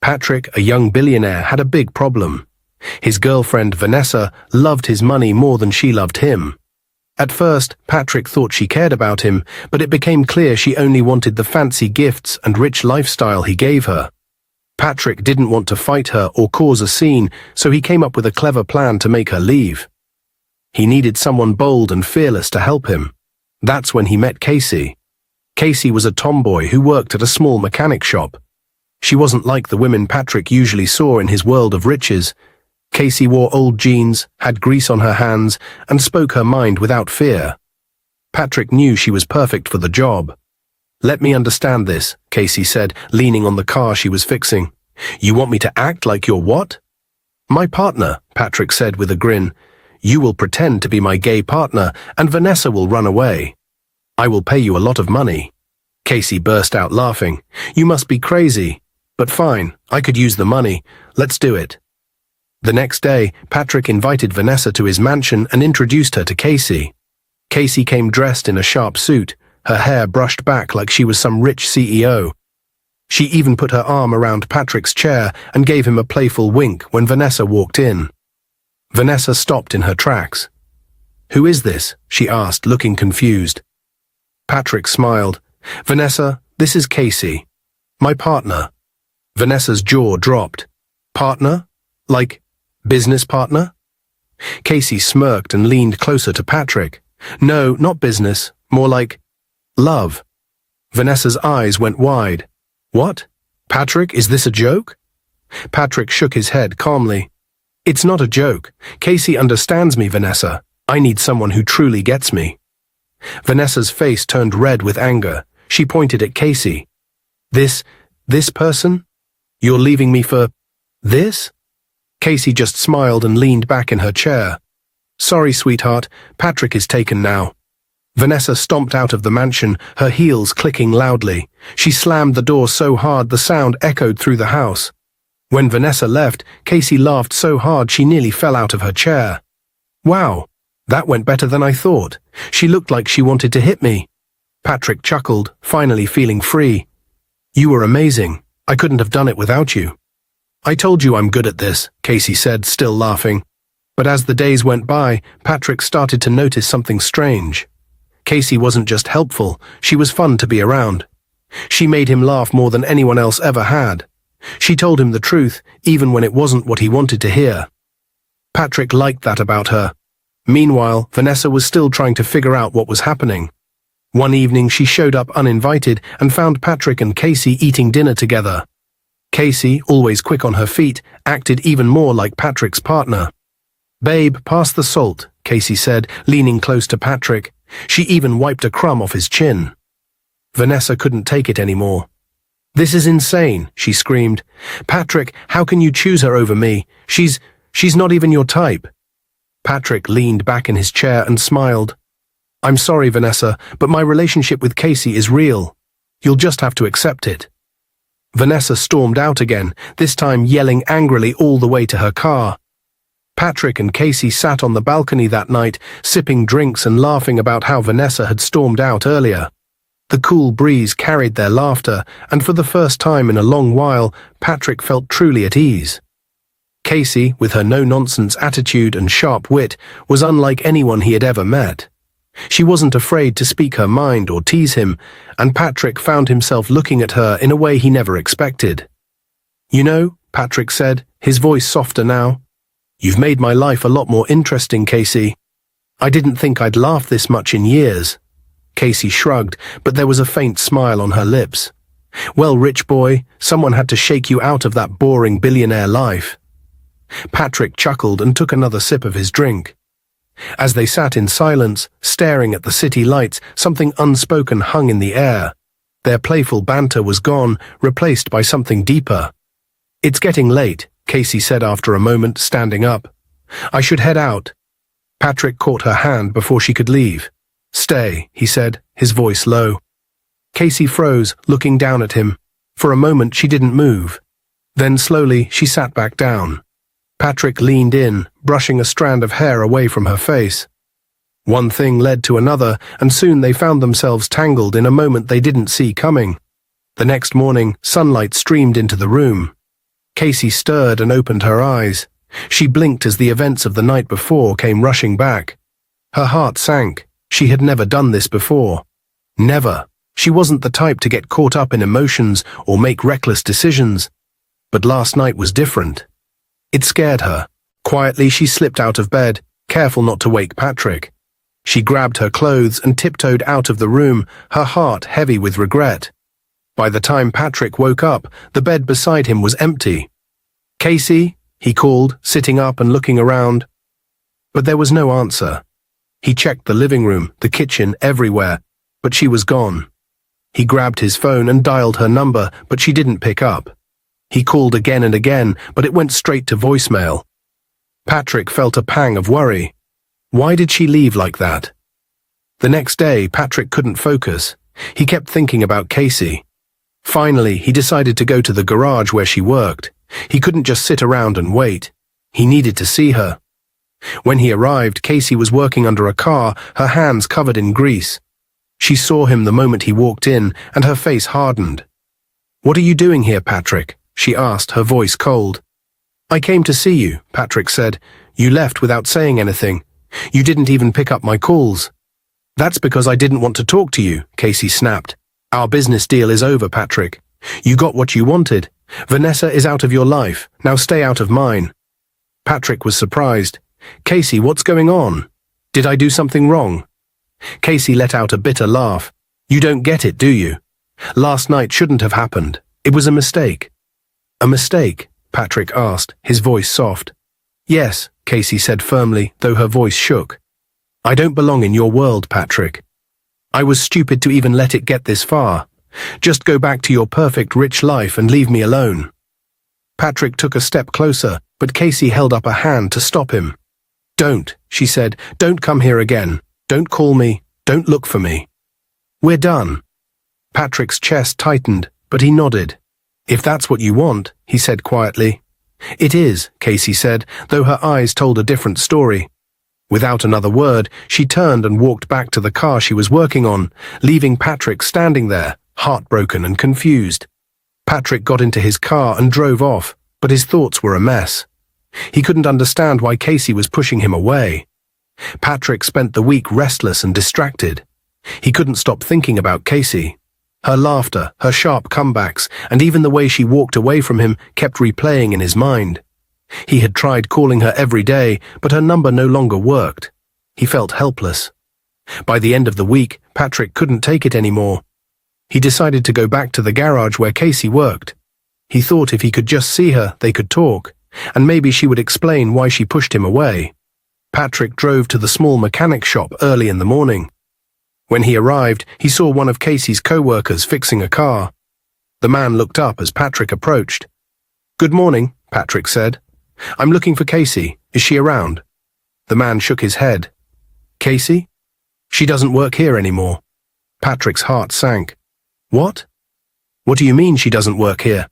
Patrick, a young billionaire, had a big problem. His girlfriend, Vanessa, loved his money more than she loved him. At first, Patrick thought she cared about him, but it became clear she only wanted the fancy gifts and rich lifestyle he gave her. Patrick didn't want to fight her or cause a scene, so he came up with a clever plan to make her leave. He needed someone bold and fearless to help him. That's when he met Casey. Casey was a tomboy who worked at a small mechanic shop. She wasn't like the women Patrick usually saw in his world of riches. Casey wore old jeans, had grease on her hands, and spoke her mind without fear. Patrick knew she was perfect for the job. "Let me understand this," Casey said, leaning on the car she was fixing. "You want me to act like you're what?" "My partner," Patrick said with a grin. "You will pretend to be my gay partner, and Vanessa will run away. I will pay you a lot of money." Casey burst out laughing. "You must be crazy. But fine, I could use the money. Let's do it." The next day, Patrick invited Vanessa to his mansion and introduced her to Casey. Casey came dressed in a sharp suit, her hair brushed back like she was some rich CEO. She even put her arm around Patrick's chair and gave him a playful wink when Vanessa walked in. Vanessa stopped in her tracks. "Who is this?" she asked, looking confused. Patrick smiled. "Vanessa, this is Casey, my partner." Vanessa's jaw dropped. "Partner? Like, business partner?" Casey smirked and leaned closer to Patrick. "No, not business, more like love." Vanessa's eyes went wide. "What? Patrick, is this a joke?" Patrick shook his head calmly. "It's not a joke. Casey understands me, Vanessa. I need someone who truly gets me." Vanessa's face turned red with anger. She pointed at Casey. This person? You're leaving me for this?" Casey just smiled and leaned back in her chair. "Sorry, sweetheart, Patrick is taken now." Vanessa stomped out of the mansion, her heels clicking loudly. She slammed the door so hard the sound echoed through the house. When Vanessa left, Casey laughed so hard she nearly fell out of her chair. "Wow, that went better than I thought. She looked like she wanted to hit me." Patrick chuckled, finally feeling free. "You were amazing. I couldn't have done it without you." "I told you I'm good at this," Casey said, still laughing. But as the days went by, Patrick started to notice something strange. Casey wasn't just helpful, she was fun to be around. She made him laugh more than anyone else ever had. She told him the truth, even when it wasn't what he wanted to hear. Patrick liked that about her. Meanwhile, Vanessa was still trying to figure out what was happening. One evening she showed up uninvited and found Patrick and Casey eating dinner together. Casey, always quick on her feet, acted even more like Patrick's partner. "Babe, pass the salt," Casey said, leaning close to Patrick. She even wiped a crumb off his chin. Vanessa couldn't take it anymore. "This is insane," she screamed. "Patrick, how can you choose her over me? She's not even your type." Patrick leaned back in his chair and smiled. "I'm sorry, Vanessa, but my relationship with Casey is real. You'll just have to accept it." Vanessa stormed out again, this time yelling angrily all the way to her car. Patrick and Casey sat on the balcony that night, sipping drinks and laughing about how Vanessa had stormed out earlier. The cool breeze carried their laughter, and for the first time in a long while, Patrick felt truly at ease. Casey, with her no-nonsense attitude and sharp wit, was unlike anyone he had ever met. She wasn't afraid to speak her mind or tease him, and Patrick found himself looking at her in a way he never expected. "You know," Patrick said, his voice softer now, "you've made my life a lot more interesting, Casey. I didn't think I'd laugh this much in years." Casey shrugged, but there was a faint smile on her lips. "Well, rich boy, someone had to shake you out of that boring billionaire life." Patrick chuckled and took another sip of his drink. As they sat in silence, staring at the city lights, something unspoken hung in the air. Their playful banter was gone, replaced by something deeper. "It's getting late," Casey said after a moment, standing up. "I should head out." Patrick caught her hand before she could leave. "Stay," he said, his voice low. Casey froze, looking down at him. For a moment she didn't move. Then slowly she sat back down. Patrick leaned in, brushing a strand of hair away from her face. One thing led to another, and soon they found themselves tangled in a moment they didn't see coming. The next morning, sunlight streamed into the room. Casey stirred and opened her eyes. She blinked as the events of the night before came rushing back. Her heart sank. She had never done this before. Never. She wasn't the type to get caught up in emotions or make reckless decisions. But last night was different. It scared her. Quietly, she slipped out of bed, careful not to wake Patrick. She grabbed her clothes and tiptoed out of the room, her heart heavy with regret. By the time Patrick woke up, the bed beside him was empty. "Casey?" he called, sitting up and looking around. But there was no answer. He checked the living room, the kitchen, everywhere, but she was gone. He grabbed his phone and dialed her number, but she didn't pick up. He called again and again, but it went straight to voicemail. Patrick felt a pang of worry. Why did she leave like that? The next day, Patrick couldn't focus. He kept thinking about Casey. Finally, he decided to go to the garage where she worked. He couldn't just sit around and wait. He needed to see her. When he arrived, Casey was working under a car, her hands covered in grease. She saw him the moment he walked in, and her face hardened. "What are you doing here, Patrick?" she asked, her voice cold. "I came to see you," Patrick said. "You left without saying anything. You didn't even pick up my calls." "That's because I didn't want to talk to you," Casey snapped. "Our business deal is over, Patrick. You got what you wanted. Vanessa is out of your life. Now stay out of mine." Patrick was surprised. "Casey, what's going on? Did I do something wrong?" Casey let out a bitter laugh. "You don't get it, do you? Last night shouldn't have happened. It was a mistake." "A mistake?" Patrick asked, his voice soft. "Yes," Casey said firmly, though her voice shook. "I don't belong in your world, Patrick. I was stupid to even let it get this far. Just go back to your perfect rich life and leave me alone." Patrick took a step closer, but Casey held up a hand to stop him. "Don't," she said. "Don't come here again. Don't call me. Don't look for me. We're done." Patrick's chest tightened, but he nodded. "If that's what you want," he said quietly. "It is," Casey said, though her eyes told a different story. Without another word, she turned and walked back to the car she was working on, leaving Patrick standing there, heartbroken and confused. Patrick got into his car and drove off, but his thoughts were a mess. He couldn't understand why Casey was pushing him away. Patrick spent the week restless and distracted. He couldn't stop thinking about Casey. Her laughter, her sharp comebacks, and even the way she walked away from him kept replaying in his mind. He had tried calling her every day, but her number no longer worked. He felt helpless. By the end of the week, Patrick couldn't take it anymore. He decided to go back to the garage where Casey worked. He thought if he could just see her, they could talk, and maybe she would explain why she pushed him away. Patrick drove to the small mechanic shop early in the morning. When he arrived, he saw one of Casey's co-workers fixing a car. The man looked up as Patrick approached. "Good morning," Patrick said. "I'm looking for Casey. Is she around?" The man shook his head. "Casey? She doesn't work here anymore." Patrick's heart sank. "What? What do you mean she doesn't work here?"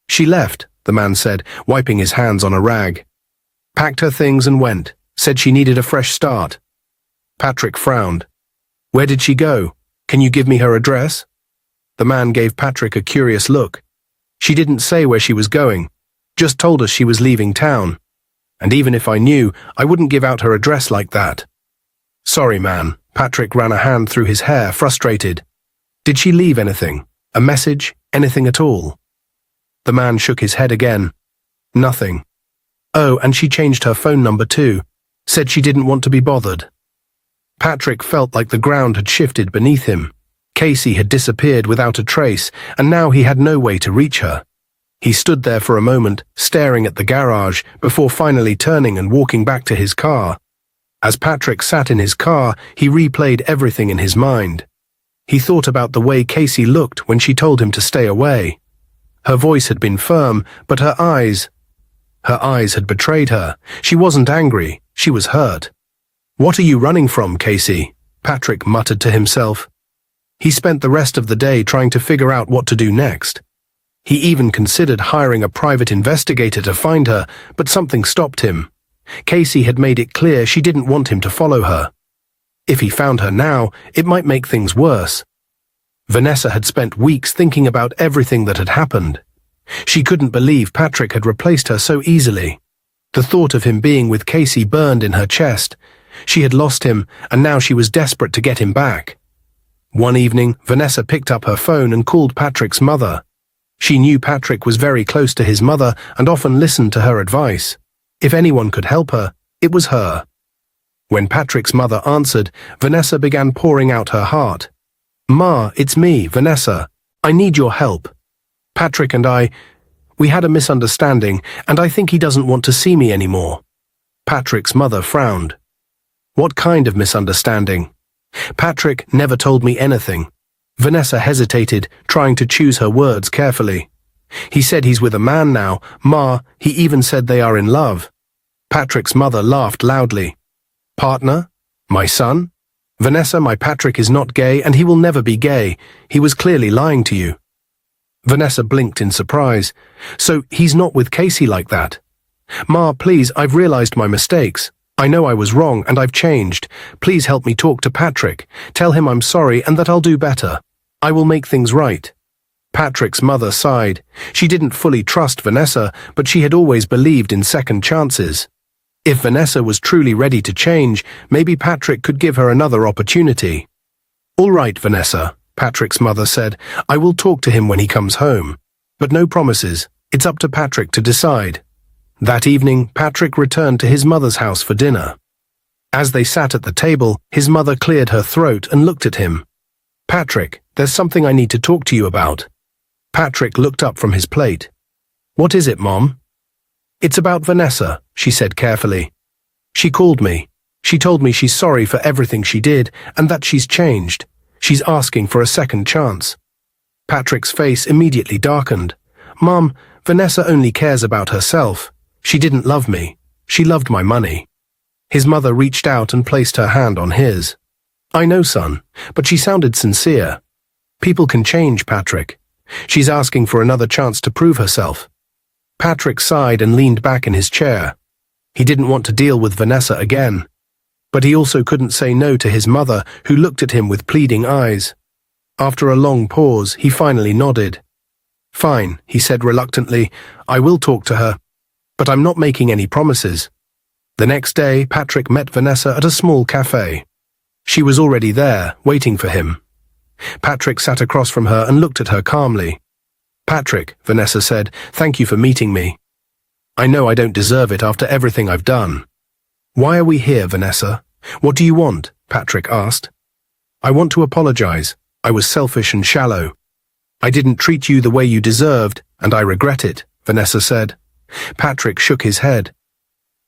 "She left," the man said, wiping his hands on a rag. "Packed her things and went. Said she needed a fresh start." Patrick frowned. "Where did she go? Can you give me her address?" The man gave Patrick a curious look. "She didn't say where she was going, just told us she was leaving town. And even if I knew, I wouldn't give out her address like that." "Sorry, man." Patrick ran a hand through his hair, frustrated. "Did she leave anything? A message? Anything at all?" The man shook his head again. "Nothing. Oh, and she changed her phone number too. Said she didn't want to be bothered." Patrick felt like the ground had shifted beneath him. Casey had disappeared without a trace, and now he had no way to reach her. He stood there for a moment, staring at the garage, before finally turning and walking back to his car. As Patrick sat in his car, he replayed everything in his mind. He thought about the way Casey looked when she told him to stay away. Her voice had been firm, but her eyes had betrayed her. She wasn't angry, she was hurt. "What are you running from, Casey?" Patrick muttered to himself. He spent the rest of the day trying to figure out what to do next. He even considered hiring a private investigator to find her, but something stopped him. Casey had made it clear she didn't want him to follow her. If he found her now, it might make things worse. Vanessa had spent weeks thinking about everything that had happened. She couldn't believe Patrick had replaced her so easily. The thought of him being with Casey burned in her chest. She had lost him, and now she was desperate to get him back. One evening, Vanessa picked up her phone and called Patrick's mother. She knew Patrick was very close to his mother and often listened to her advice. If anyone could help her, it was her. When Patrick's mother answered, Vanessa began pouring out her heart. "Ma, it's me, Vanessa. I need your help. Patrick and we had a misunderstanding, and I think he doesn't want to see me anymore." Patrick's mother frowned. "What kind of misunderstanding?" "Patrick never told me anything." Vanessa hesitated, trying to choose her words carefully. "He said he's with a man now. Ma, he even said they are in love." Patrick's mother laughed loudly. "Partner? My son? Vanessa, my Patrick is not gay, and he will never be gay. He was clearly lying to you." Vanessa blinked in surprise. "So he's not with Casey like that?" "Ma, please, I've realized my mistakes. I know I was wrong, and I've changed. Please help me talk to Patrick. Tell him I'm sorry and that I'll do better. I will make things right." Patrick's mother sighed. She didn't fully trust Vanessa, but she had always believed in second chances. If Vanessa was truly ready to change, maybe Patrick could give her another opportunity. "All right, Vanessa," Patrick's mother said. "I will talk to him when he comes home. But no promises. It's up to Patrick to decide." That evening, Patrick returned to his mother's house for dinner. As they sat at the table, his mother cleared her throat and looked at him. "Patrick, there's something I need to talk to you about." Patrick looked up from his plate. "What is it, Mom?" "It's about Vanessa," she said carefully. "She called me. She told me she's sorry for everything she did and that she's changed. She's asking for a second chance." Patrick's face immediately darkened. "Mom, Vanessa only cares about herself. She didn't love me. She loved my money." His mother reached out and placed her hand on his. "I know, son, but she sounded sincere. People can change, Patrick. She's asking for another chance to prove herself." Patrick sighed and leaned back in his chair. He didn't want to deal with Vanessa again. But he also couldn't say no to his mother, who looked at him with pleading eyes. After a long pause, he finally nodded. "Fine," he said reluctantly. "I will talk to her. But I'm not making any promises." The next day, Patrick met Vanessa at a small cafe. She was already there, waiting for him. Patrick sat across from her and looked at her calmly. "Patrick," Vanessa said, "thank you for meeting me. I know I don't deserve it after everything I've done." "Why are we here, Vanessa? What do you want?" Patrick asked. "I want to apologize. I was selfish and shallow. I didn't treat you the way you deserved, and I regret it," Vanessa said. Patrick shook his head.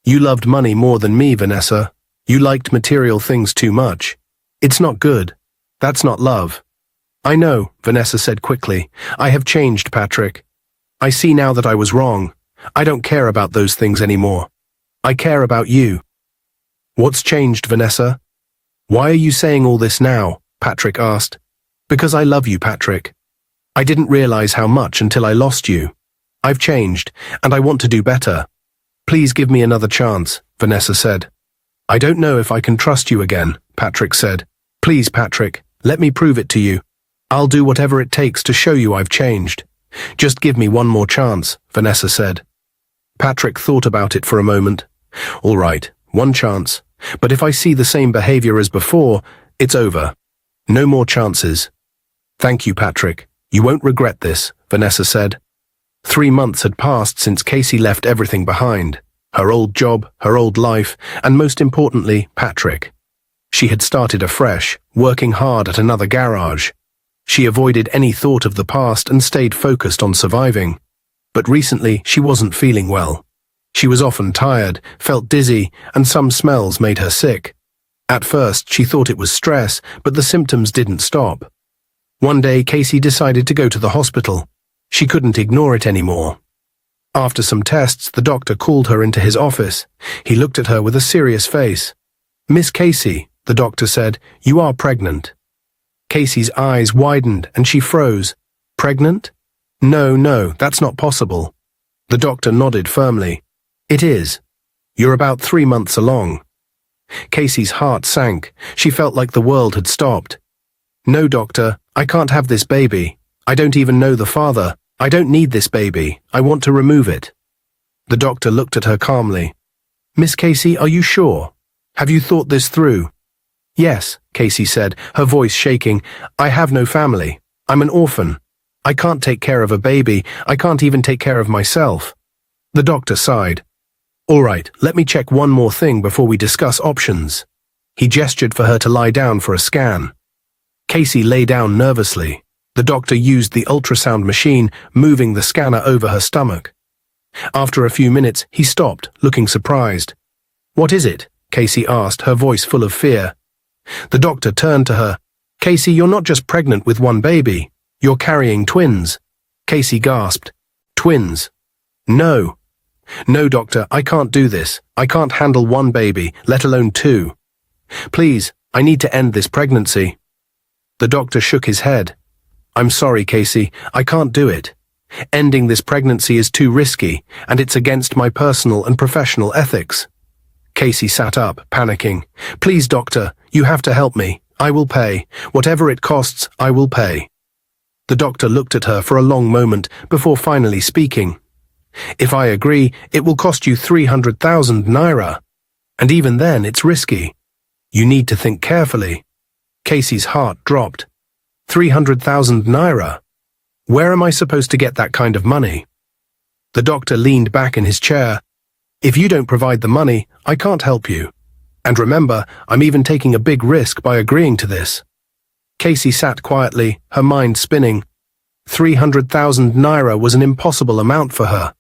"You loved money more than me, Vanessa. You liked material things too much. It's not good. That's not love." "I know," Vanessa said quickly. "I have changed, Patrick. I see now that I was wrong. I don't care about those things anymore. I care about you." "What's changed, Vanessa?" "Why are you saying all this now?" Patrick asked. "Because I love you, Patrick. I didn't realize how much until I lost you. I've changed, and I want to do better. Please give me another chance," Vanessa said. "I don't know if I can trust you again," Patrick said. "Please, Patrick, let me prove it to you. I'll do whatever it takes to show you I've changed. Just give me one more chance," Vanessa said. Patrick thought about it for a moment. "All right, one chance. But if I see the same behavior as before, it's over. No more chances." "Thank you, Patrick. You won't regret this," Vanessa said. 3 months had passed since Casey left everything behind. Her old job, her old life, and most importantly, Patrick. She had started afresh, working hard at another garage. She avoided any thought of the past and stayed focused on surviving. But recently, she wasn't feeling well. She was often tired, felt dizzy, and some smells made her sick. At first, she thought it was stress, but the symptoms didn't stop. One day, Casey decided to go to the hospital. She couldn't ignore it anymore. After some tests, the doctor called her into his office. He looked at her with a serious face. "Miss Casey," the doctor said, "you are pregnant." Casey's eyes widened and she froze. "Pregnant? No, that's not possible." The doctor nodded firmly. "It is. You're about 3 months along." Casey's heart sank. She felt like the world had stopped. "No, doctor, I can't have this baby. I don't even know the father. I don't need this baby. I want to remove it. The doctor looked at her calmly. Miss Casey, are you sure? Have you thought this through? Yes, Casey said, her voice shaking. I have no family. I'm an orphan. I can't take care of a baby. I can't even take care of myself. The doctor sighed. All right, let me check one more thing before we discuss options. He gestured for her to lie down for a scan. Casey lay down nervously. The doctor used the ultrasound machine, moving the scanner over her stomach. After a few minutes, he stopped, looking surprised. What is it? Casey asked, her voice full of fear. The doctor turned to her. Casey, you're not just pregnant with one baby. You're carrying twins. Casey gasped. Twins? No. No, doctor, I can't do this. I can't handle one baby, let alone two. Please, I need to end this pregnancy. The doctor shook his head. I'm sorry, Casey, I can't do it. Ending this pregnancy is too risky, and it's against my personal and professional ethics. Casey sat up, panicking. Please, doctor, you have to help me. I will pay. Whatever it costs, I will pay. The doctor looked at her for a long moment before finally speaking. If I agree, it will cost you 300,000 naira. And even then, it's risky. You need to think carefully. Casey's heart dropped. 300,000 naira? Where am I supposed to get that kind of money? The doctor leaned back in his chair. If you don't provide the money, I can't help you. And remember, I'm even taking a big risk by agreeing to this. Casey sat quietly, her mind spinning. 300,000 naira was an impossible amount for her.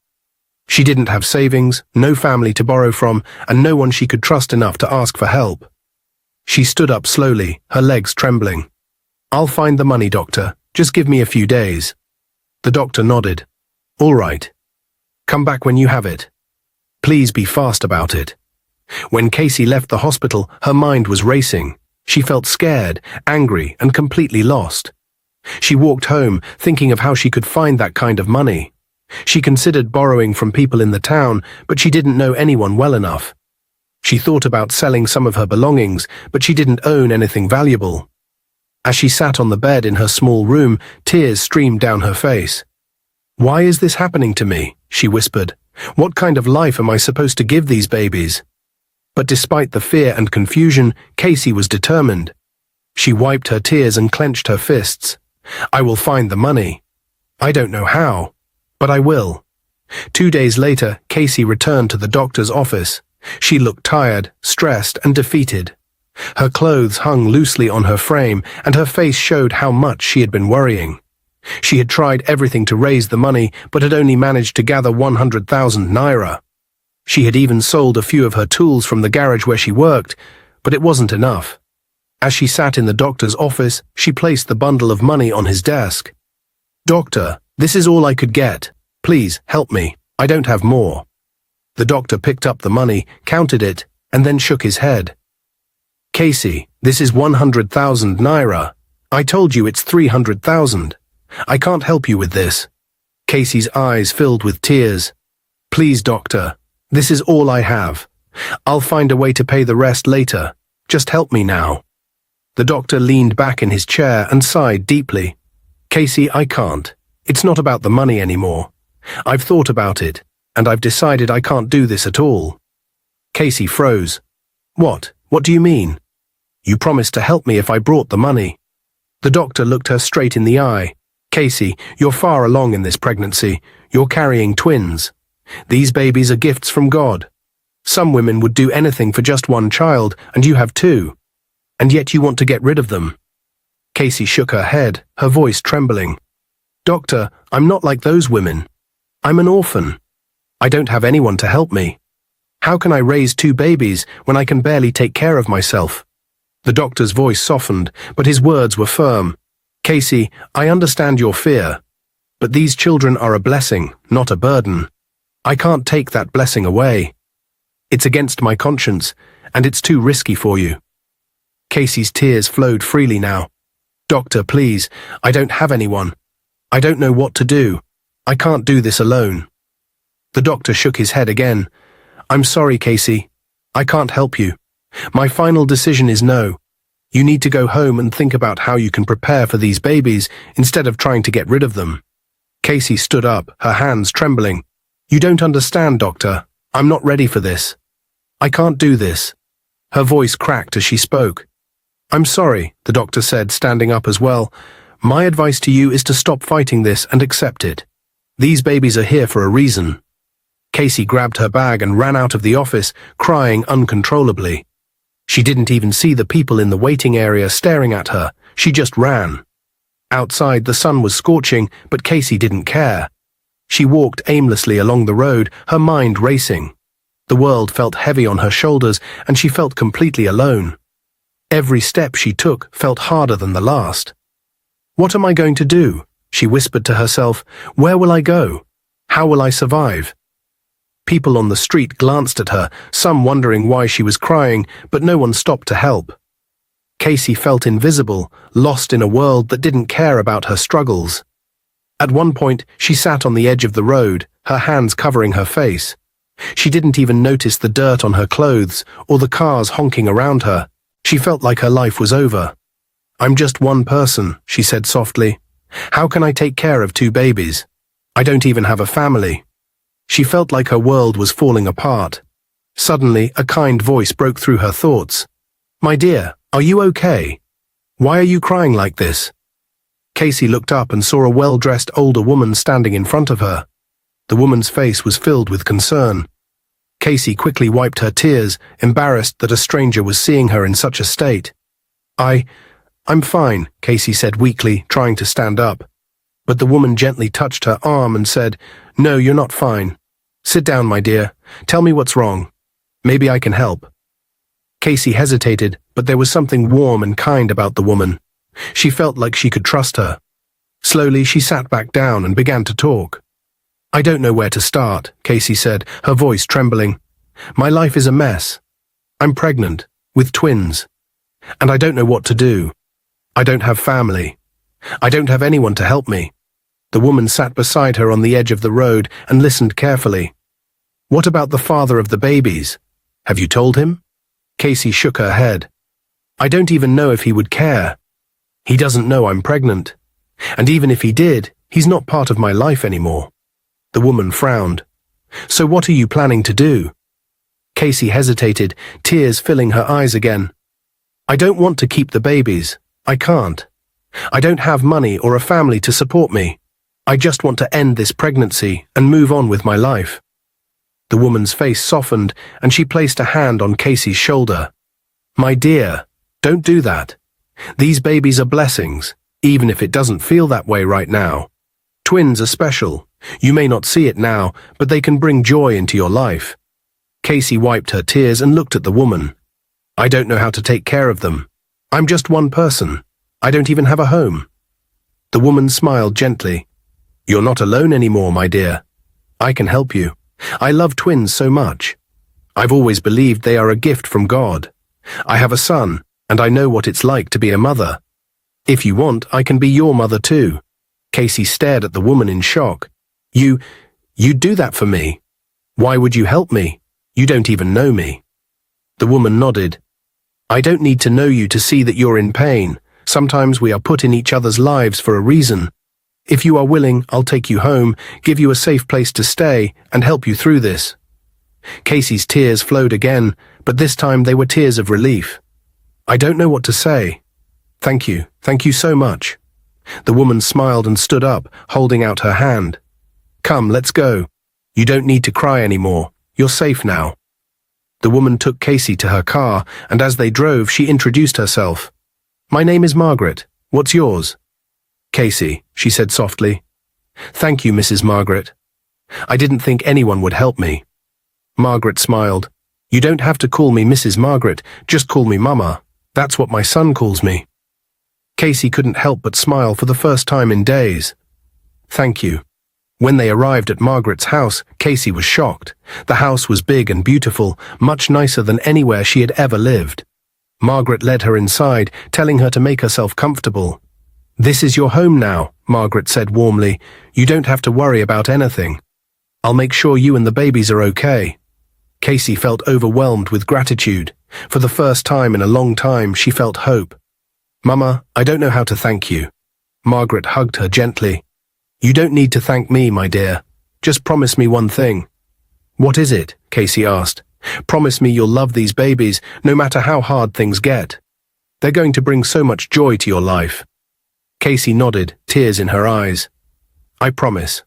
She didn't have savings, no family to borrow from, and no one she could trust enough to ask for help. She stood up slowly, her legs trembling. I'll find the money, doctor. Just give me a few days. The doctor nodded. All right. Come back when you have it. Please be fast about it. When Casey left the hospital, her mind was racing. She felt scared, angry, and completely lost. She walked home, thinking of how she could find that kind of money. She considered borrowing from people in the town, but she didn't know anyone well enough. She thought about selling some of her belongings, but she didn't own anything valuable. As she sat on the bed in her small room, tears streamed down her face. Why is this happening to me? She whispered. What kind of life am I supposed to give these babies? But despite the fear and confusion, Casey was determined. She wiped her tears and clenched her fists. I will find the money. I don't know how, but I will. 2 days later, Casey returned to the doctor's office. She looked tired, stressed, and defeated. Her clothes hung loosely on her frame, and her face showed how much she had been worrying. She had tried everything to raise the money, but had only managed to gather 100,000 naira. She had even sold a few of her tools from the garage where she worked, but it wasn't enough. As she sat in the doctor's office, she placed the bundle of money on his desk. Doctor, this is all I could get. Please, help me. I don't have more. The doctor picked up the money, counted it, and then shook his head. Casey, this is 100,000 naira. I told you it's 300,000. I can't help you with this. Casey's eyes filled with tears. Please, doctor, this is all I have. I'll find a way to pay the rest later. Just help me now. The doctor leaned back in his chair and sighed deeply. Casey, I can't. It's not about the money anymore. I've thought about it, and I've decided I can't do this at all. Casey froze. What? What do you mean? You promised to help me if I brought the money. The doctor looked her straight in the eye. Casey, you're far along in this pregnancy. You're carrying twins. These babies are gifts from God. Some women would do anything for just one child, and you have two. And yet you want to get rid of them. Casey shook her head, her voice trembling. Doctor, I'm not like those women. I'm an orphan. I don't have anyone to help me. How can I raise two babies when I can barely take care of myself? The doctor's voice softened, but his words were firm. Casey, I understand your fear, but these children are a blessing, not a burden. I can't take that blessing away. It's against my conscience, and it's too risky for you. Casey's tears flowed freely now. Doctor, please, I don't have anyone. I don't know what to do. I can't do this alone. The doctor shook his head again. I'm sorry, Casey. I can't help you. My final decision is no. You need to go home and think about how you can prepare for these babies instead of trying to get rid of them. Casey stood up, her hands trembling. "You don't understand, doctor. I'm not ready for this. I can't do this." Her voice cracked as she spoke. "I'm sorry," the doctor said, standing up as well. "My advice to you is to stop fighting this and accept it. These babies are here for a reason." Casey grabbed her bag and ran out of the office, crying uncontrollably. She didn't even see the people in the waiting area staring at her. She just ran. Outside, the sun was scorching, but Casey didn't care. She walked aimlessly along the road, her mind racing. The world felt heavy on her shoulders, and she felt completely alone. Every step she took felt harder than the last. "What am I going to do?" she whispered to herself. "Where will I go? How will I survive?" People on the street glanced at her, some wondering why she was crying, but no one stopped to help. Casey felt invisible, lost in a world that didn't care about her struggles. At one point, she sat on the edge of the road, her hands covering her face. She didn't even notice the dirt on her clothes or the cars honking around her. She felt like her life was over. "I'm just one person," she said softly. "How can I take care of 2 babies? I don't even have a family." She felt like her world was falling apart. Suddenly, a kind voice broke through her thoughts. "My dear, are you okay? Why are you crying like this?" Casey looked up and saw a well-dressed older woman standing in front of her. The woman's face was filled with concern. Casey quickly wiped her tears, embarrassed that a stranger was seeing her in such a state. I'm fine," Casey said weakly, trying to stand up. But the woman gently touched her arm and said, "No, you're not fine. Sit down, my dear. Tell me what's wrong. Maybe I can help." Casey hesitated, but there was something warm and kind about the woman. She felt like she could trust her. Slowly, she sat back down and began to talk. "I don't know where to start," Casey said, her voice trembling. "My life is a mess. I'm pregnant, with twins. And I don't know what to do. I don't have family. I don't have anyone to help me." The woman sat beside her on the edge of the road and listened carefully. "What about the father of the babies? Have you told him?" Casey shook her head. "I don't even know if he would care. He doesn't know I'm pregnant. And even if he did, he's not part of my life anymore." The woman frowned. "So what are you planning to do?" Casey hesitated, tears filling her eyes again. "I don't want to keep the babies. I can't. I don't have money or a family to support me. I just want to end this pregnancy and move on with my life." The woman's face softened, and she placed a hand on Casey's shoulder. "My dear, don't do that. These babies are blessings, even if it doesn't feel that way right now. Twins are special. You may not see it now, but they can bring joy into your life." Casey wiped her tears and looked at the woman. "I don't know how to take care of them. I'm just one person. I don't even have a home." The woman smiled gently. "You're not alone anymore, my dear. I can help you. I love twins so much. I've always believed they are a gift from God. I have a son, and I know what it's like to be a mother. If you want, I can be your mother too." Casey stared at the woman in shock. You'd do that for me? Why would you help me? You don't even know me." The woman nodded. "I don't need to know you to see that you're in pain. Sometimes we are put in each other's lives for a reason. If you are willing, I'll take you home, give you a safe place to stay, and help you through this." Casey's tears flowed again, but this time they were tears of relief. "I don't know what to say. Thank you so much." The woman smiled and stood up, holding out her hand. "Come, let's go. You don't need to cry anymore. You're safe now." The woman took Casey to her car, and as they drove, she introduced herself. "My name is Margaret. What's yours?" "Casey," she said softly. "Thank you, Mrs. Margaret. I didn't think anyone would help me." Margaret smiled. "You don't have to call me Mrs. Margaret, just call me Mama. That's what my son calls me." Casey couldn't help but smile for the first time in days. "Thank you." When they arrived at Margaret's house, Casey was shocked. The house was big and beautiful, much nicer than anywhere she had ever lived. Margaret led her inside, telling her to make herself comfortable. "This is your home now," Margaret said warmly. "You don't have to worry about anything. I'll make sure you and the babies are okay." Casey felt overwhelmed with gratitude. For the first time in a long time, she felt hope. "Mama, I don't know how to thank you." Margaret hugged her gently. You don't need to thank me, my dear. Just promise me one thing. What is it? Casey asked. Promise me you'll love these babies, no matter how hard things get. They're going to bring so much joy to your life. Casey nodded, tears in her eyes. I promise.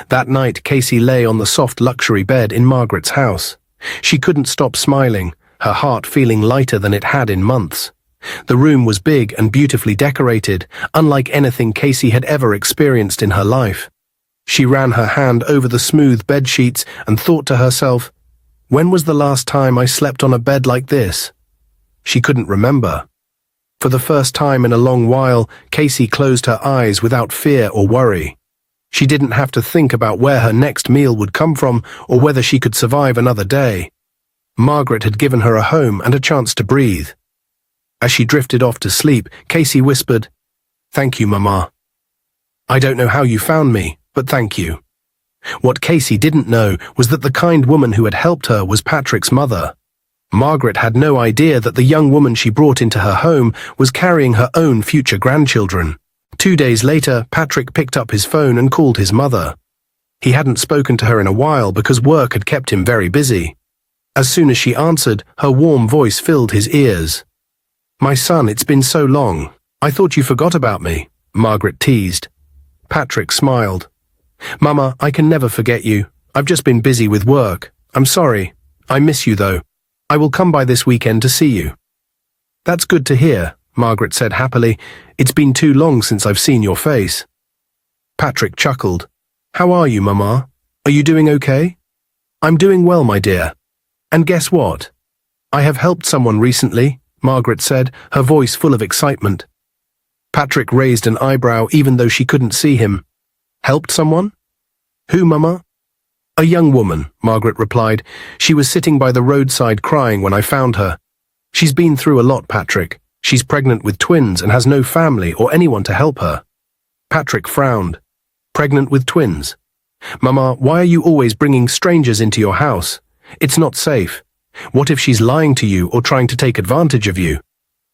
That night, Casey lay on the soft luxury bed in Margaret's house. She couldn't stop smiling, her heart feeling lighter than it had in months. The room was big and beautifully decorated, unlike anything Casey had ever experienced in her life. She ran her hand over the smooth bed sheets and thought to herself, when was the last time I slept on a bed like this? She couldn't remember. For the first time in a long while, Casey closed her eyes without fear or worry. She didn't have to think about where her next meal would come from or whether she could survive another day. Margaret had given her a home and a chance to breathe. As she drifted off to sleep, Casey whispered, Thank you, Mama. I don't know how you found me, but thank you. What Casey didn't know was that the kind woman who had helped her was Patrick's mother. Margaret had no idea that the young woman she brought into her home was carrying her own future grandchildren. 2 days later, Patrick picked up his phone and called his mother. He hadn't spoken to her in a while because work had kept him very busy. As soon as she answered, her warm voice filled his ears. My son, it's been so long. I thought you forgot about me, Margaret teased. Patrick smiled. Mama, I can never forget you. I've just been busy with work. I'm sorry. I miss you, though. I will come by this weekend to see you. That's good to hear, Margaret said happily. It's been too long since I've seen your face. Patrick chuckled. How are you, Mama? Are you doing okay? I'm doing well, my dear. And guess what? I have helped someone recently, Margaret said, her voice full of excitement. Patrick raised an eyebrow even though she couldn't see him. Helped someone? Who, Mama? A young woman, Margaret replied. She was sitting by the roadside crying when I found her. She's been through a lot, Patrick. She's pregnant with twins and has no family or anyone to help her. Patrick frowned. Pregnant with twins? Mama, why are you always bringing strangers into your house? It's not safe. What if she's lying to you or trying to take advantage of you?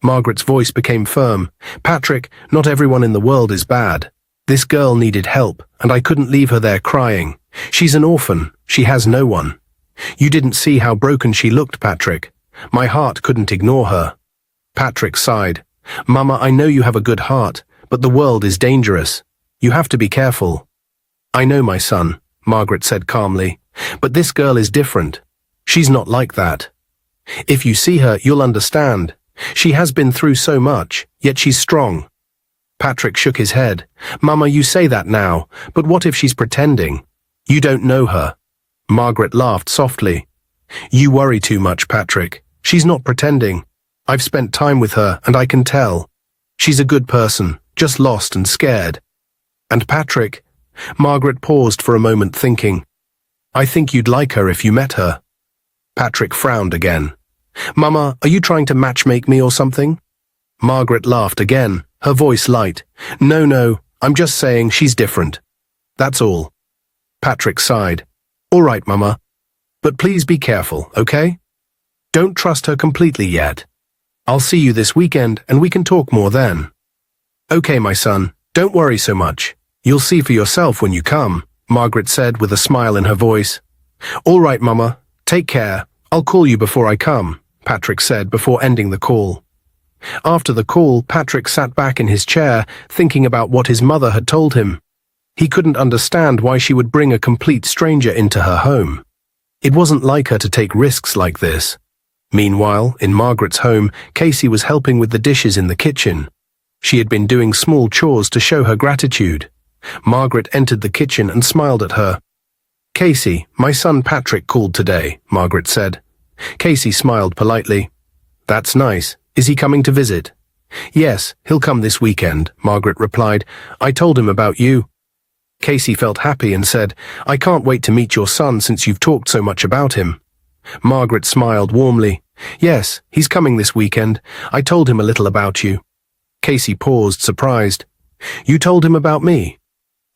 Margaret's voice became firm. Patrick, not everyone in the world is bad. This girl needed help, and I couldn't leave her there crying. She's an orphan. She has no one. You didn't see how broken she looked, Patrick. My heart couldn't ignore her. Patrick sighed. Mama, I know you have a good heart, but the world is dangerous. You have to be careful. I know, my son, Margaret said calmly, but this girl is different. She's not like that. If you see her, you'll understand. She has been through so much, yet she's strong. Patrick shook his head. Mama, you say that now, but what if she's pretending? You don't know her. Margaret laughed softly. You worry too much, Patrick. She's not pretending. I've spent time with her, and I can tell. She's a good person, just lost and scared. And Patrick? Margaret paused for a moment thinking. I think you'd like her if you met her. Patrick frowned again. Mama, are you trying to matchmake me or something? Margaret laughed again, her voice light. No, I'm just saying she's different. That's all. Patrick sighed. All right, Mama. But please be careful, okay? Don't trust her completely yet. I'll see you this weekend and we can talk more then. Okay, my son, don't worry so much. You'll see for yourself when you come, Margaret said with a smile in her voice. All right, Mama. Take care. I'll call you before I come, Patrick said before ending the call. After the call, Patrick sat back in his chair, thinking about what his mother had told him. He couldn't understand why she would bring a complete stranger into her home. It wasn't like her to take risks like this. Meanwhile, in Margaret's home, Casey was helping with the dishes in the kitchen. She had been doing small chores to show her gratitude. Margaret entered the kitchen and smiled at her. Casey, my son Patrick called today, Margaret said. Casey smiled politely. That's nice. Is he coming to visit? Yes, he'll come this weekend, Margaret replied. I told him about you. Casey felt happy and said, I can't wait to meet your son since you've talked so much about him. Margaret smiled warmly. Yes, he's coming this weekend. I told him a little about you. Casey paused, surprised. You told him about me?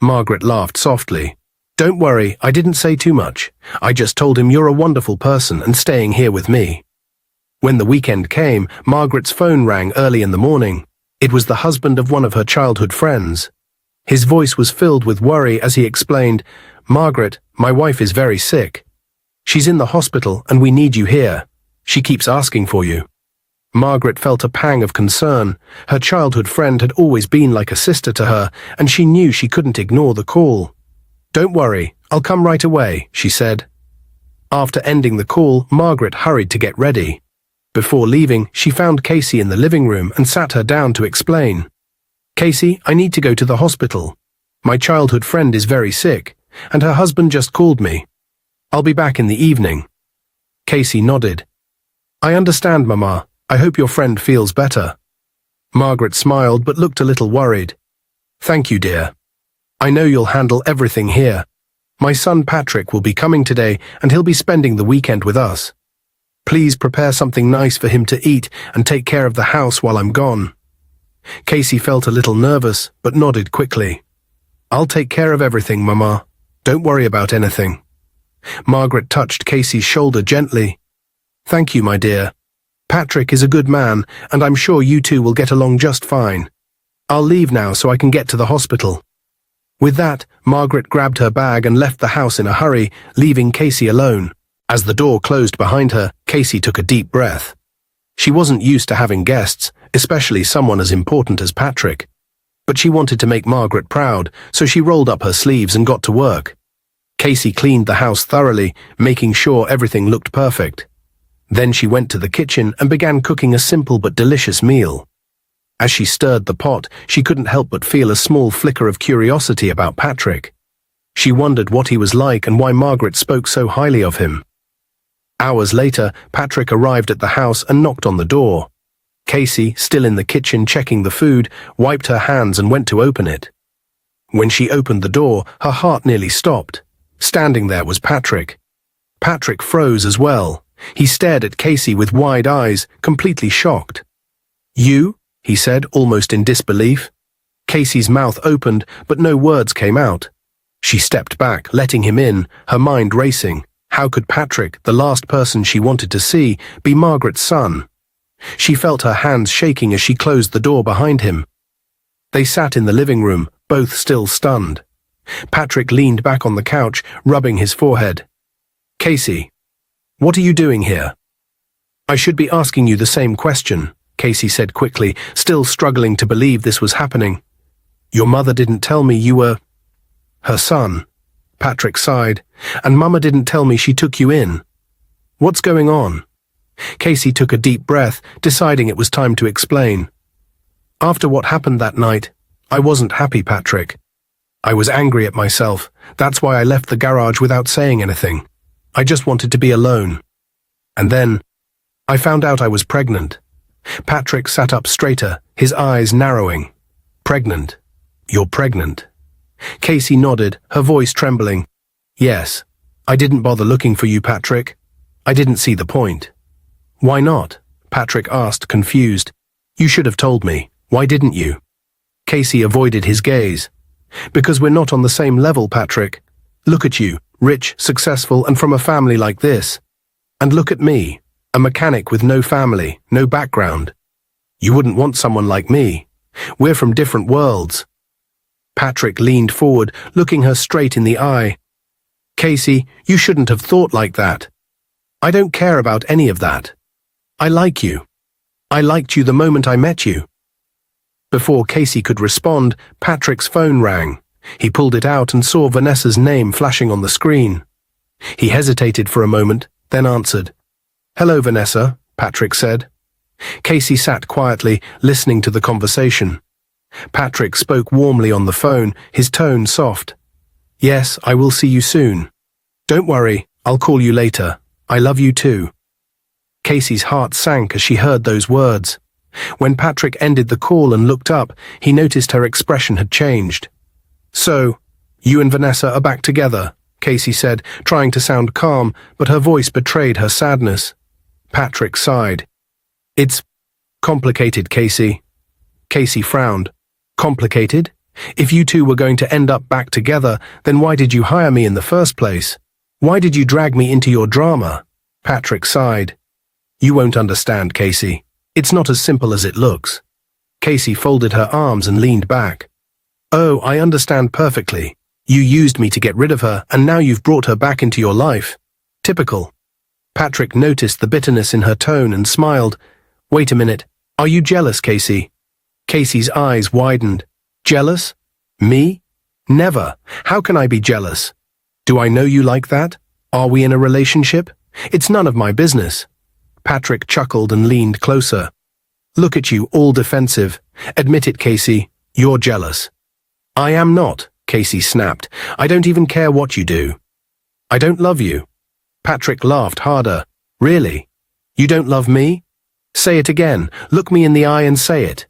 Margaret laughed softly. Don't worry, I didn't say too much. I just told him you're a wonderful person and staying here with me. When the weekend came, Margaret's phone rang early in the morning. It was the husband of one of her childhood friends. His voice was filled with worry as he explained, "Margaret, my wife is very sick. She's in the hospital and we need you here. She keeps asking for you." Margaret felt a pang of concern. Her childhood friend had always been like a sister to her, and she knew she couldn't ignore the call. "Don't worry, I'll come right away," she said. After ending the call, Margaret hurried to get ready. Before leaving, she found Casey in the living room and sat her down to explain. "Casey, I need to go to the hospital. My childhood friend is very sick, and her husband just called me. I'll be back in the evening." Casey nodded. "I understand, Mama. I hope your friend feels better." Margaret smiled but looked a little worried. "Thank you, dear. I know you'll handle everything here. My son Patrick will be coming today and he'll be spending the weekend with us. Please prepare something nice for him to eat and take care of the house while I'm gone." Casey felt a little nervous but nodded quickly. "I'll take care of everything, Mama. Don't worry about anything." Margaret touched Casey's shoulder gently. "Thank you, my dear. Patrick is a good man, and I'm sure you two will get along just fine. I'll leave now so I can get to the hospital." With that, Margaret grabbed her bag and left the house in a hurry, leaving Casey alone. As the door closed behind her, Casey took a deep breath. She wasn't used to having guests, especially someone as important as Patrick. But she wanted to make Margaret proud, so she rolled up her sleeves and got to work. Casey cleaned the house thoroughly, making sure everything looked perfect. Then she went to the kitchen and began cooking a simple but delicious meal. As she stirred the pot, she couldn't help but feel a small flicker of curiosity about Patrick. She wondered what he was like and why Margaret spoke so highly of him. Hours later, Patrick arrived at the house and knocked on the door. Casey, still in the kitchen checking the food, wiped her hands and went to open it. When she opened the door, her heart nearly stopped. Standing there was Patrick. Patrick froze as well. He stared at Casey with wide eyes, completely shocked. "You?" he said, almost in disbelief. Casey's mouth opened, but no words came out. She stepped back, letting him in, her mind racing. How could Patrick, the last person she wanted to see, be Margaret's son? She felt her hands shaking as she closed the door behind him. They sat in the living room, both still stunned. Patrick leaned back on the couch, rubbing his forehead. "Casey, what are you doing here?" "I should be asking you the same question," Casey said quickly, still struggling to believe this was happening. "Your mother didn't tell me you were her son." Patrick sighed. "And Mama didn't tell me she took you in. What's going on?" Casey took a deep breath, deciding it was time to explain. "After what happened that night, I wasn't happy, Patrick. I was angry at myself. That's why I left the garage without saying anything. I just wanted to be alone. And then, I found out I was pregnant." Patrick sat up straighter, his eyes narrowing. "Pregnant? You're pregnant?" Casey nodded, her voice trembling. "Yes. I didn't bother looking for you, Patrick. I didn't see the point." "Why not?" Patrick asked, confused. "You should have told me. Why didn't you?" Casey avoided his gaze. "Because we're not on the same level, Patrick. Look at you, rich, successful, and from a family like this. And look at me, a mechanic with no family, no background. You wouldn't want someone like me. We're from different worlds." Patrick leaned forward, looking her straight in the eye. "Casey, you shouldn't have thought like that. I don't care about any of that. I like you. I liked you the moment I met you." Before Casey could respond, Patrick's phone rang. He pulled it out and saw Vanessa's name flashing on the screen. He hesitated for a moment, then answered. "Hello, Vanessa," Patrick said. Casey sat quietly, listening to the conversation. Patrick spoke warmly on the phone, his tone soft. "Yes, I will see you soon. Don't worry, I'll call you later. I love you too." Casey's heart sank as she heard those words. When Patrick ended the call and looked up, he noticed her expression had changed. "So, you and Vanessa are back together," Casey said, trying to sound calm, but her voice betrayed her sadness. Patrick sighed. "It's complicated, Casey." Casey frowned. "Complicated? If you two were going to end up back together, then why did you hire me in the first place? Why did you drag me into your drama?" Patrick sighed. "You won't understand, Casey. It's not as simple as it looks." Casey folded her arms and leaned back. Oh, I understand perfectly. You used me to get rid of her, and now you've brought her back into your life. Typical. Patrick noticed the bitterness in her tone and smiled. Wait a minute. Are you jealous, Casey? Casey's eyes widened. Jealous? Me? Never. How can I be jealous? Do I know you like that? Are we in a relationship? It's none of my business. Patrick chuckled and leaned closer. Look at you, all defensive. Admit it, Casey. You're jealous. I am not, Casey snapped. I don't even care what you do. I don't love you. Patrick laughed harder. Really? You don't love me? Say it again. Look me in the eye and say it.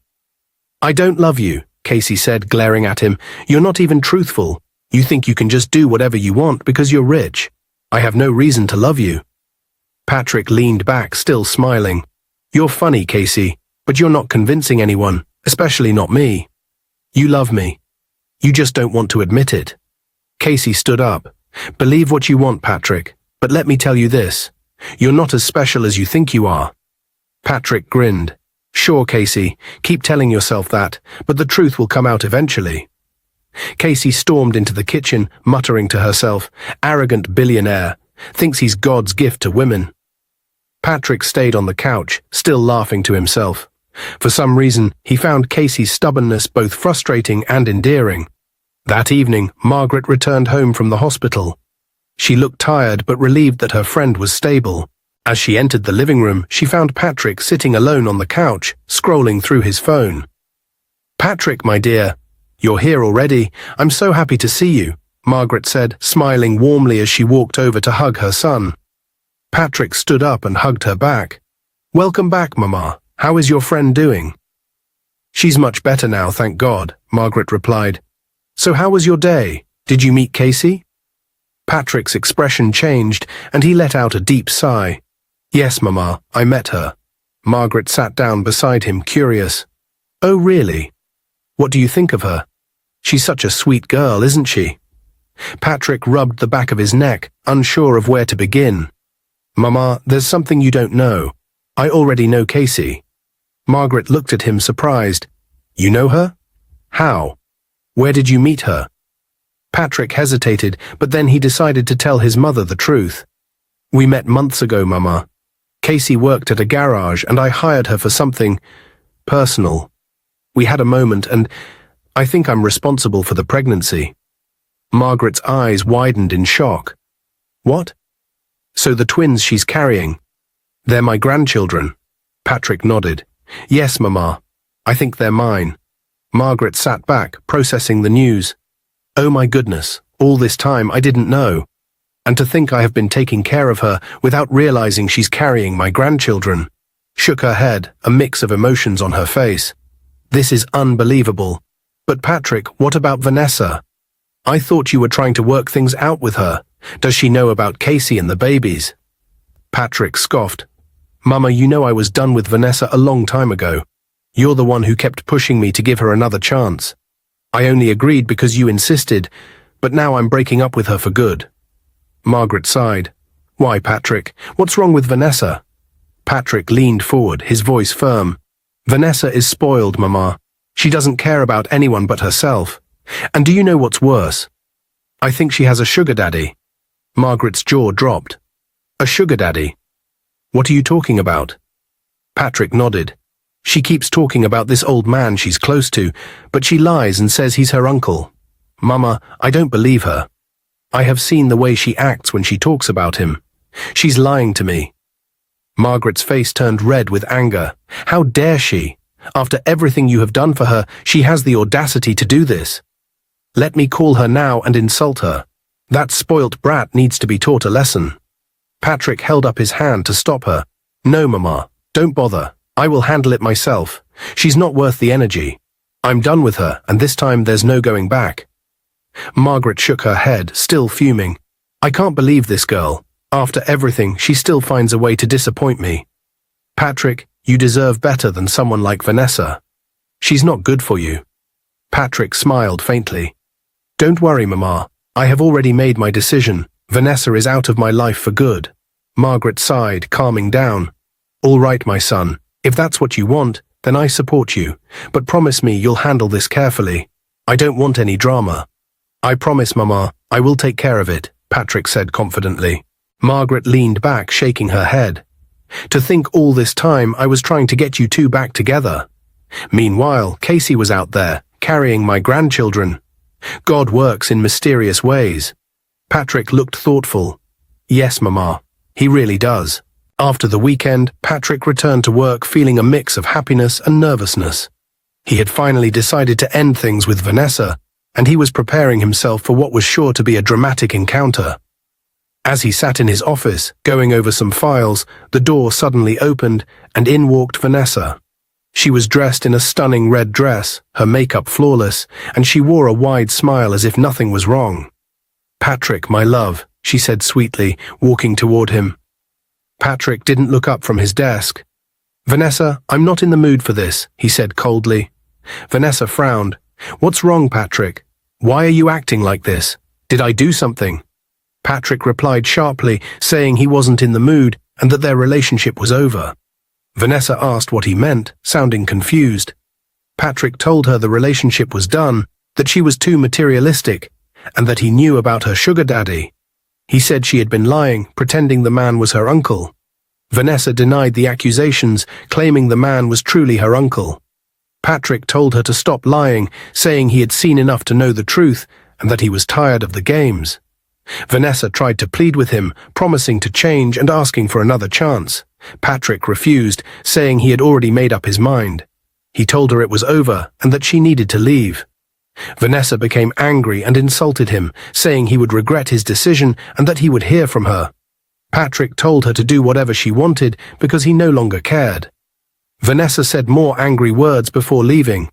I don't love you, Casey said, glaring at him. You're not even truthful. You think you can just do whatever you want because you're rich. I have no reason to love you. Patrick leaned back, still smiling. You're funny, Casey, but you're not convincing anyone, especially not me. You love me. You just don't want to admit it. Casey stood up. Believe what you want, Patrick, but let me tell you this. You're not as special as you think you are. Patrick grinned. Sure, Casey, keep telling yourself that, but the truth will come out eventually. Casey stormed into the kitchen, muttering to herself, arrogant billionaire, thinks he's God's gift to women. Patrick stayed on the couch, still laughing to himself. For some reason, he found Casey's stubbornness both frustrating and endearing. That evening, Margaret returned home from the hospital. She looked tired but relieved that her friend was stable. As she entered the living room, she found Patrick sitting alone on the couch, scrolling through his phone. Patrick, my dear, you're here already. I'm so happy to see you, Margaret said, smiling warmly as she walked over to hug her son. Patrick stood up and hugged her back. Welcome back, Mama. How is your friend doing? She's much better now, thank God, Margaret replied. So how was your day? Did you meet Casey? Patrick's expression changed, and he let out a deep sigh. Yes, Mama, I met her. Margaret sat down beside him, curious. Oh, really? What do you think of her? She's such a sweet girl, isn't she? Patrick rubbed the back of his neck, unsure of where to begin. Mama, there's something you don't know. I already know Casey. Margaret looked at him surprised. You know her? How? Where did you meet her? Patrick hesitated, but then he decided to tell his mother the truth. We met months ago, Mama. Casey worked at a garage and I hired her for something personal. We had a moment and I think I'm responsible for the pregnancy. Margaret's eyes widened in shock. What? So the twins she's carrying, they're my grandchildren. Patrick nodded. Yes, Mama. I think they're mine. Margaret sat back, processing the news. Oh my goodness, all this time I didn't know. And to think I have been taking care of her without realizing she's carrying my grandchildren. Shook her head, a mix of emotions on her face. This is unbelievable. But Patrick, what about Vanessa? I thought you were trying to work things out with her. Does she know about Casey and the babies? Patrick scoffed. Mama, you know I was done with Vanessa a long time ago. You're the one who kept pushing me to give her another chance. I only agreed because you insisted, but now I'm breaking up with her for good. Margaret sighed. Why, Patrick? What's wrong with Vanessa? Patrick leaned forward, his voice firm. Vanessa is spoiled, Mama. She doesn't care about anyone but herself. And do you know what's worse? I think she has a sugar daddy. Margaret's jaw dropped. A sugar daddy? What are you talking about? Patrick nodded. She keeps talking about this old man she's close to, but she lies and says he's her uncle. Mama, I don't believe her. I have seen the way she acts when she talks about him. She's lying to me. Margaret's face turned red with anger. How dare she? After everything you have done for her, she has the audacity to do this. Let me call her now and insult her. That spoilt brat needs to be taught a lesson. Patrick held up his hand to stop her. No, Mama, don't bother. I will handle it myself. She's not worth the energy. I'm done with her, and this time there's no going back. Margaret shook her head, still fuming. I can't believe this girl. After everything, she still finds a way to disappoint me. Patrick, you deserve better than someone like Vanessa. She's not good for you. Patrick smiled faintly. Don't worry, Mama. I have already made my decision. Vanessa is out of my life for good. Margaret sighed, calming down. All right, my son. If that's what you want, then I support you. But promise me you'll handle this carefully. I don't want any drama. I promise, Mama, I will take care of it, Patrick said confidently. Margaret leaned back, shaking her head. To think all this time I was trying to get you two back together. Meanwhile, Casey was out there, carrying my grandchildren. God works in mysterious ways. Patrick looked thoughtful. Yes, Mama, he really does. After the weekend, Patrick returned to work feeling a mix of happiness and nervousness. He had finally decided to end things with Vanessa, and he was preparing himself for what was sure to be a dramatic encounter. As he sat in his office, going over some files, the door suddenly opened, and in walked Vanessa. She was dressed in a stunning red dress, her makeup flawless, and she wore a wide smile as if nothing was wrong. Patrick, my love, she said sweetly, walking toward him. Patrick didn't look up from his desk. Vanessa, I'm not in the mood for this, he said coldly. Vanessa frowned. What's wrong, Patrick? Why are you acting like this? Did I do something? Patrick replied sharply, saying he wasn't in the mood and that their relationship was over. Vanessa asked what he meant, sounding confused. Patrick told her the relationship was done, that she was too materialistic, and that he knew about her sugar daddy. He said she had been lying, pretending the man was her uncle. Vanessa denied the accusations, claiming the man was truly her uncle. Patrick told her to stop lying, saying he had seen enough to know the truth and that he was tired of the games. Vanessa tried to plead with him, promising to change and asking for another chance. Patrick refused, saying he had already made up his mind. He told her it was over and that she needed to leave. Vanessa became angry and insulted him, saying he would regret his decision and that he would hear from her. Patrick told her to do whatever she wanted because he no longer cared. Vanessa said more angry words before leaving.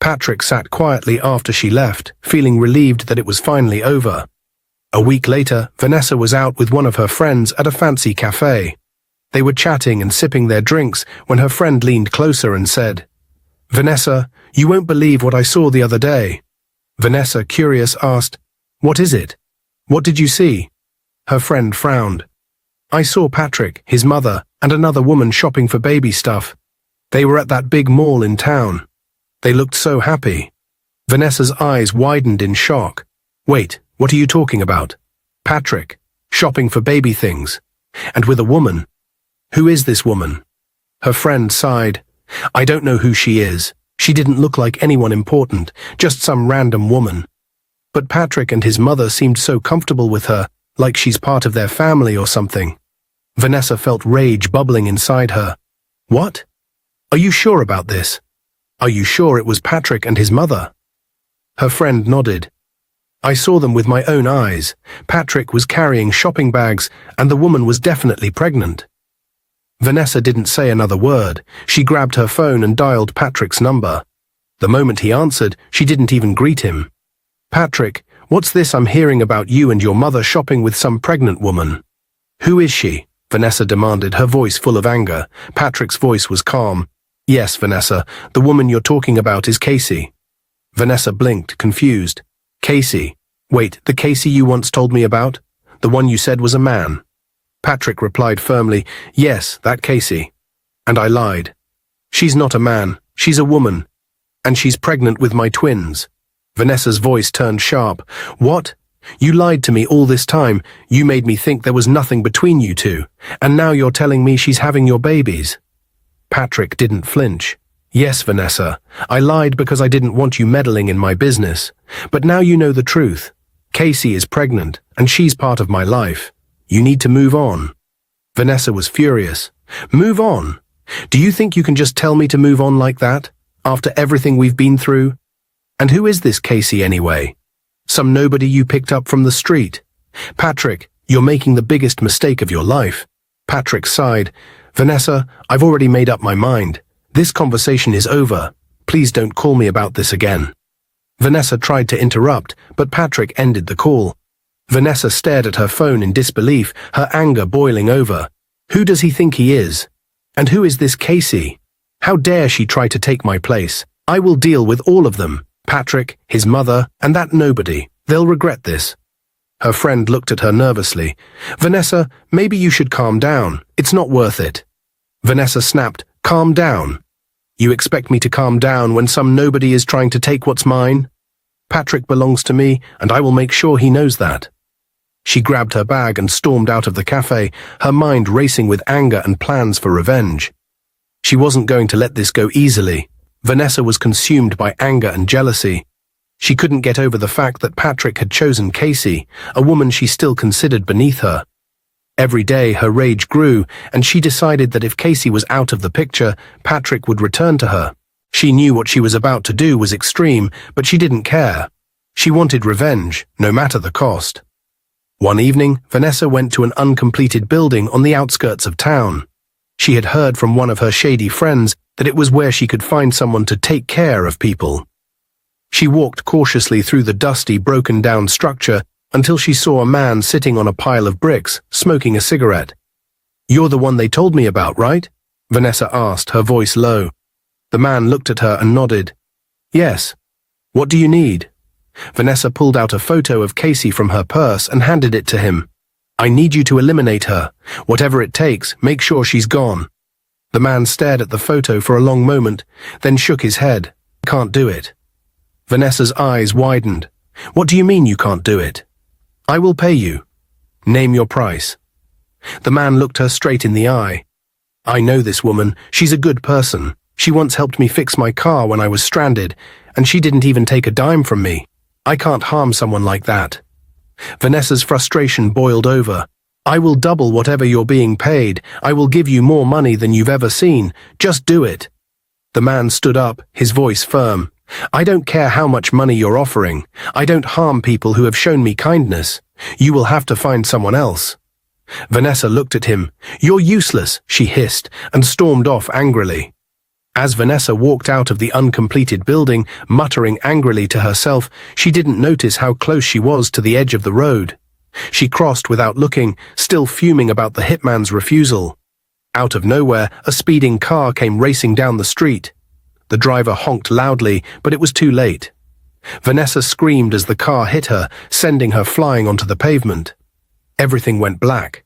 Patrick sat quietly after she left, feeling relieved that it was finally over. A week later, Vanessa was out with one of her friends at a fancy cafe. They were chatting and sipping their drinks when her friend leaned closer and said, Vanessa, you won't believe what I saw the other day. Vanessa, curious, asked, What is it? What did you see? Her friend frowned. I saw Patrick, his mother, and another woman shopping for baby stuff. They were at that big mall in town. They looked so happy. Vanessa's eyes widened in shock. Wait, what are you talking about? Patrick, shopping for baby things. And with a woman. Who is this woman? Her friend sighed. I don't know who she is. She didn't look like anyone important, just some random woman. But Patrick and his mother seemed so comfortable with her, like she's part of their family or something. Vanessa felt rage bubbling inside her. What? Are you sure about this? Are you sure it was Patrick and his mother? Her friend nodded. I saw them with my own eyes. Patrick was carrying shopping bags, and the woman was definitely pregnant. Vanessa didn't say another word. She grabbed her phone and dialed Patrick's number. The moment he answered, she didn't even greet him. Patrick, what's this I'm hearing about you and your mother shopping with some pregnant woman? Who is she? Vanessa demanded, her voice full of anger. Patrick's voice was calm. Yes, Vanessa, the woman you're talking about is Casey. Vanessa blinked, confused. Casey? Wait, the Casey you once told me about? The one you said was a man? Patrick replied firmly, Yes, that Casey. And I lied. She's not a man, she's a woman. And she's pregnant with my twins. Vanessa's voice turned sharp. What? You lied to me all this time. You made me think there was nothing between you two. And now you're telling me she's having your babies. Patrick didn't flinch. Yes, Vanessa, I lied because I didn't want you meddling in my business. But now you know the truth. Casey is pregnant, and she's part of my life. You need to move on. Vanessa was furious. Move on? Do you think you can just tell me to move on like that, after everything we've been through? And who is this Casey anyway? Some nobody you picked up from the street? Patrick, you're making the biggest mistake of your life. Patrick sighed. Vanessa, I've already made up my mind. This conversation is over. Please don't call me about this again. Vanessa tried to interrupt, but Patrick ended the call. Vanessa stared at her phone in disbelief, her anger boiling over. Who does he think he is? And who is this Casey? How dare she try to take my place? I will deal with all of them. Patrick, his mother, and that nobody. They'll regret this. Her friend looked at her nervously. Vanessa, maybe you should calm down. It's not worth it. Vanessa snapped, Calm down. You expect me to calm down when some nobody is trying to take what's mine? Patrick belongs to me, and I will make sure he knows that." She grabbed her bag and stormed out of the cafe, her mind racing with anger and plans for revenge. She wasn't going to let this go easily. Vanessa was consumed by anger and jealousy. She couldn't get over the fact that Patrick had chosen Casey, a woman she still considered beneath her. Every day her rage grew, and she decided that if Casey was out of the picture, Patrick would return to her. She knew what she was about to do was extreme, but she didn't care. She wanted revenge, no matter the cost. One evening, Vanessa went to an uncompleted building on the outskirts of town. She had heard from one of her shady friends that it was where she could find someone to take care of people. She walked cautiously through the dusty, broken-down structure until she saw a man sitting on a pile of bricks, smoking a cigarette. "You're the one they told me about, right?" Vanessa asked, her voice low. The man looked at her and nodded. "Yes. What do you need?" Vanessa pulled out a photo of Casey from her purse and handed it to him. "I need you to eliminate her. Whatever it takes, make sure she's gone." The man stared at the photo for a long moment, then shook his head. "Can't do it." Vanessa's eyes widened. "What do you mean you can't do it?" "I will pay you." "Name your price." The man looked her straight in the eye. "I know this woman. She's a good person. She once helped me fix my car when I was stranded, and she didn't even take a dime from me. I can't harm someone like that." Vanessa's frustration boiled over. "I will double whatever you're being paid. I will give you more money than you've ever seen. Just do it." The man stood up, his voice firm. "I don't care how much money you're offering. I don't harm people who have shown me kindness. You will have to find someone else." Vanessa looked at him. "You're useless," she hissed, and stormed off angrily. As Vanessa walked out of the uncompleted building, muttering angrily to herself, she didn't notice how close she was to the edge of the road. She crossed without looking, still fuming about the hitman's refusal. Out of nowhere, a speeding car came racing down the street. The driver honked loudly, but it was too late. Vanessa screamed as the car hit her, sending her flying onto the pavement. Everything went black.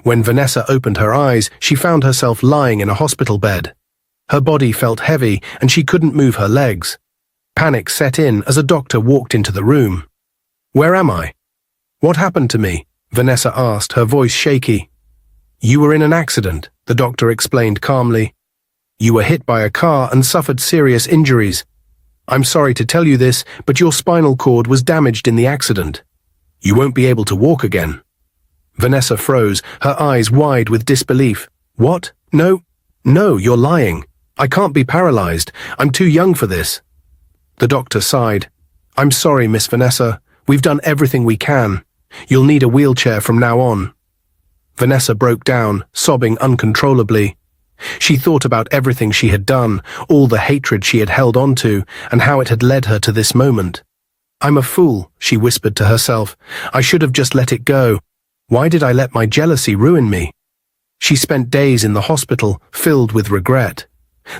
When Vanessa opened her eyes, she found herself lying in a hospital bed. Her body felt heavy, and she couldn't move her legs. Panic set in as a doctor walked into the room. "Where am I? What happened to me?" Vanessa asked, her voice shaky. "You were in an accident," the doctor explained calmly. "You were hit by a car and suffered serious injuries. I'm sorry to tell you this, but your spinal cord was damaged in the accident. You won't be able to walk again." Vanessa froze, her eyes wide with disbelief. "What? No, you're lying. I can't be paralyzed. I'm too young for this." The doctor sighed. "I'm sorry, Miss Vanessa. We've done everything we can. You'll need a wheelchair from now on." Vanessa broke down, sobbing uncontrollably. She thought about everything she had done, all the hatred she had held on to, and how it had led her to this moment. "I'm a fool," she whispered to herself. "I should have just let it go. Why did I let my jealousy ruin me?" She spent days in the hospital, filled with regret.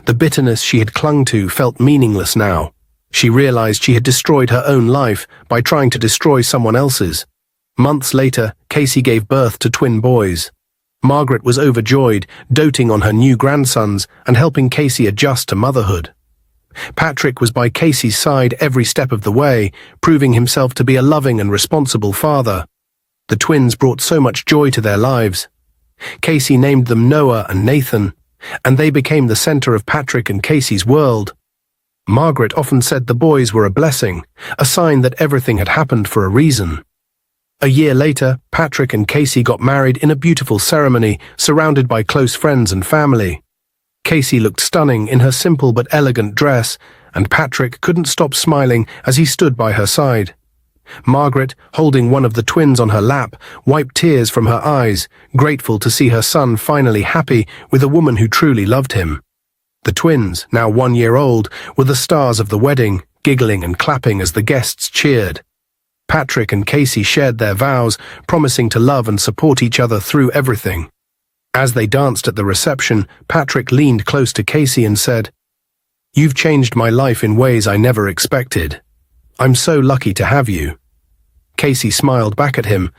The bitterness she had clung to felt meaningless now. She realized she had destroyed her own life by trying to destroy someone else's. Months later, Casey gave birth to twin boys. Margaret was overjoyed, doting on her new grandsons and helping Casey adjust to motherhood. Patrick was by Casey's side every step of the way, proving himself to be a loving and responsible father. The twins brought so much joy to their lives. Casey named them Noah and Nathan, and they became the center of Patrick and Casey's world. Margaret often said the boys were a blessing, a sign that everything had happened for a reason. A year later, Patrick and Casey got married in a beautiful ceremony, surrounded by close friends and family. Casey looked stunning in her simple but elegant dress, and Patrick couldn't stop smiling as he stood by her side. Margaret, holding one of the twins on her lap, wiped tears from her eyes, grateful to see her son finally happy with a woman who truly loved him. The twins, now 1 year old, were the stars of the wedding, giggling and clapping as the guests cheered. Patrick and Casey shared their vows, promising to love and support each other through everything. As they danced at the reception, Patrick leaned close to Casey and said, "You've changed my life in ways I never expected. I'm so lucky to have you." Casey smiled back at him,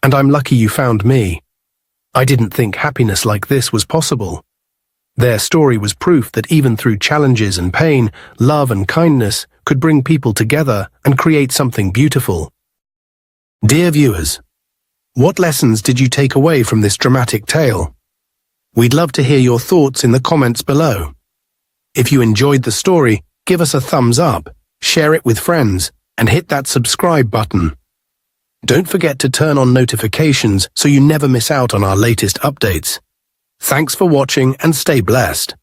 "And I'm lucky you found me. I didn't think happiness like this was possible." Their story was proof that even through challenges and pain, love and kindness could bring people together and create something beautiful. Dear viewers, what lessons did you take away from this dramatic tale? We'd love to hear your thoughts in the comments below. If you enjoyed the story, give us a thumbs up, share it with friends, and hit that subscribe button. Don't forget to turn on notifications so you never miss out on our latest updates. Thanks for watching and stay blessed.